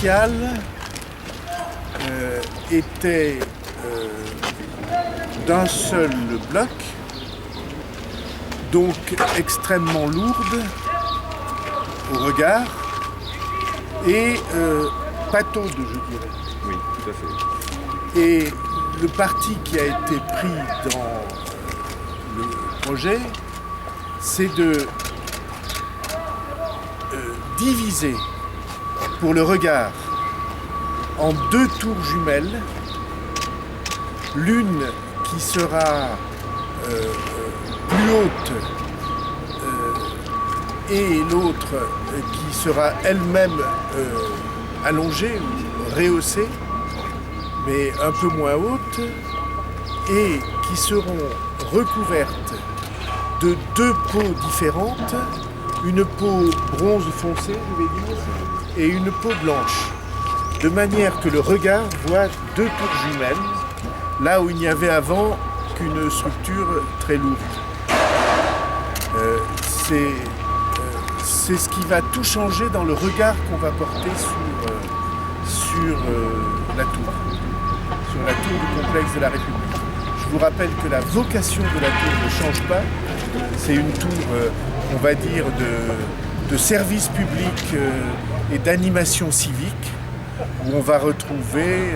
initiale était d'un seul bloc, donc extrêmement lourde au regard et pataude, je dirais. Oui, tout à fait. Et le parti qui a été pris dans le projet, c'est de diviser pour le regard en 2 tours jumelles, l'une qui sera plus haute et l'autre qui sera elle-même allongée ou rehaussée, mais un peu moins haute, et qui seront recouvertes de 2 peaux différentes, une peau bronze foncé, je vais dire, et une peau blanche, de manière que le regard voit 2 tours jumelles, là où il n'y avait avant qu'une structure très lourde. C'est ce qui va tout changer dans le regard qu'on va porter sur la tour du complexe de la République. Je vous rappelle que la vocation de la tour ne change pas. C'est une tour, on va dire, de service public et d'animation civique, où on va retrouver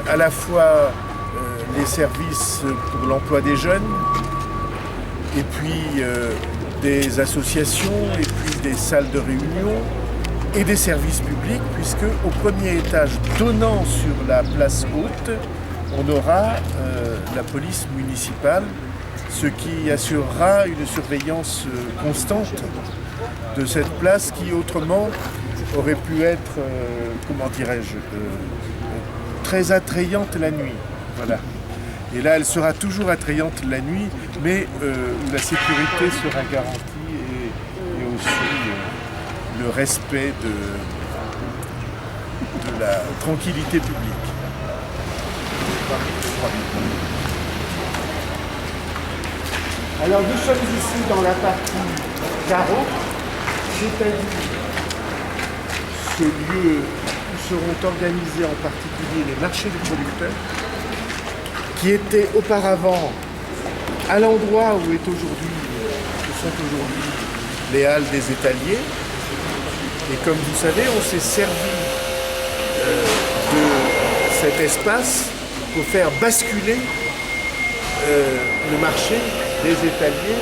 à la fois les services pour l'emploi des jeunes, et puis des associations, et puis des salles de réunion, et des services publics, puisque au premier étage donnant sur la place haute, on aura la police municipale, ce qui assurera une surveillance constante de cette place qui autrement aurait pu être, comment dirais-je, très attrayante la nuit. Voilà. Et là, elle sera toujours attrayante la nuit, mais où la sécurité sera garantie et aussi le respect de la tranquillité publique. Alors nous sommes ici dans la partie carreau, c'est-à-dire ce lieu où seront organisés en particulier les marchés des producteurs, qui étaient auparavant à l'endroit où sont aujourd'hui les halles des étaliers. Et comme vous savez, on s'est servi de cet espace pour faire basculer le marché des étaliers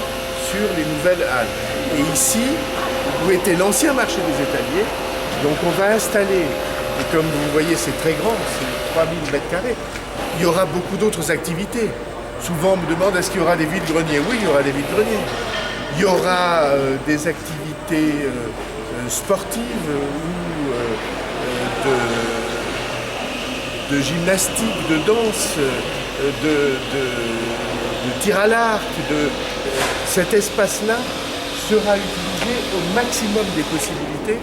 sur les nouvelles halles. Et ici, où était l'ancien marché des étaliers, donc on va installer, et comme vous voyez c'est très grand, c'est 3000 m², il y aura beaucoup d'autres activités. Souvent on me demande est-ce qu'il y aura des vides-greniers. Oui, il y aura des vides-greniers. Il y aura des activités sportives ou de gymnastique, de danse, de tir à l'arc. Cet espace-là sera utilisé au maximum des possibilités.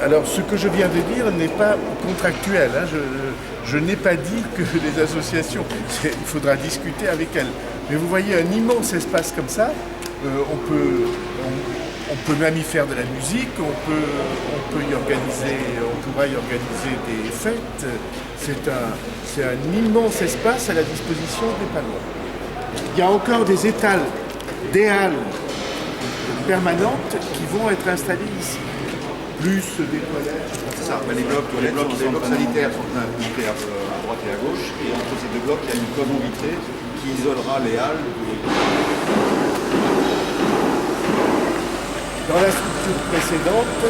Alors ce que je viens de dire n'est pas contractuel. Hein. Je n'ai pas dit que les associations, il faudra discuter avec elles. Mais vous voyez un immense espace comme ça, on peut même y faire de la musique, on pourra y organiser des fêtes. C'est un immense espace à la disposition des Palois. Il y a encore des halles permanentes qui vont être installées ici. Plus des toilettes. C'est ça, les blocs sanitaires sont impliqués à droite et à gauche, et entre ces 2 blocs, il y a une colonne vitrée qui isolera les halles. Dans la structure précédente,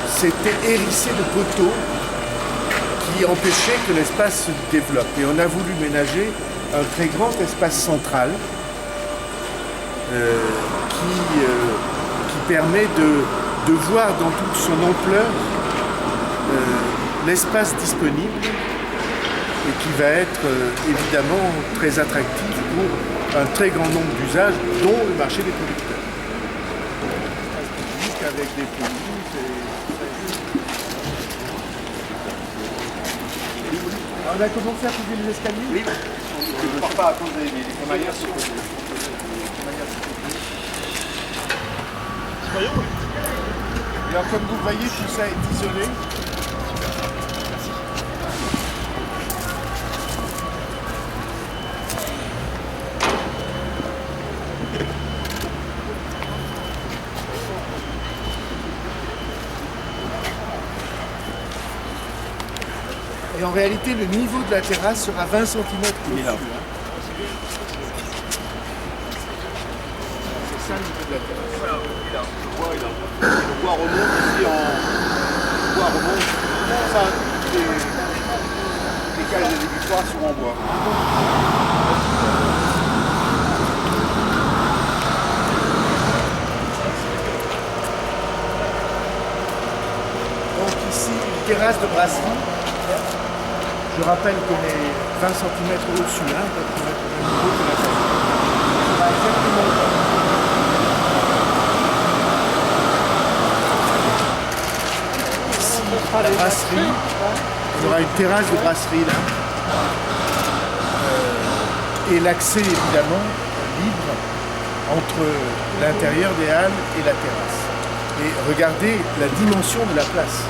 c'était hérissé de poteaux qui empêchaient que l'espace se développe. Et on a voulu ménager un très grand espace central qui permet de voir dans toute son ampleur l'espace disponible et qui va être évidemment très attractif pour un très grand nombre d'usages, dont le marché des producteurs. Avec des pelouses on a commencé à trouver les escaliers. Oui, on ne part pas à cause des crémaillères sur le côté. Alors comme vous voyez, tout ça est isolé. Et en réalité, le niveau de la terrasse sera 20 cm au-dessus. C'est ça le niveau de la terrasse. Le bois remonte ici en... Le bois remonte. Ça, les cages des victoires sont en bois. Donc ici, une terrasse de brasserie. Je rappelle qu'on est 20 cm au-dessus, hein, pour être au même niveau que la terrasse. Ça va exactement là. Ici, la brasserie. Il y aura une terrasse de brasserie là. Et l'accès évidemment libre entre l'intérieur des halles et la terrasse. Et regardez la dimension de la place.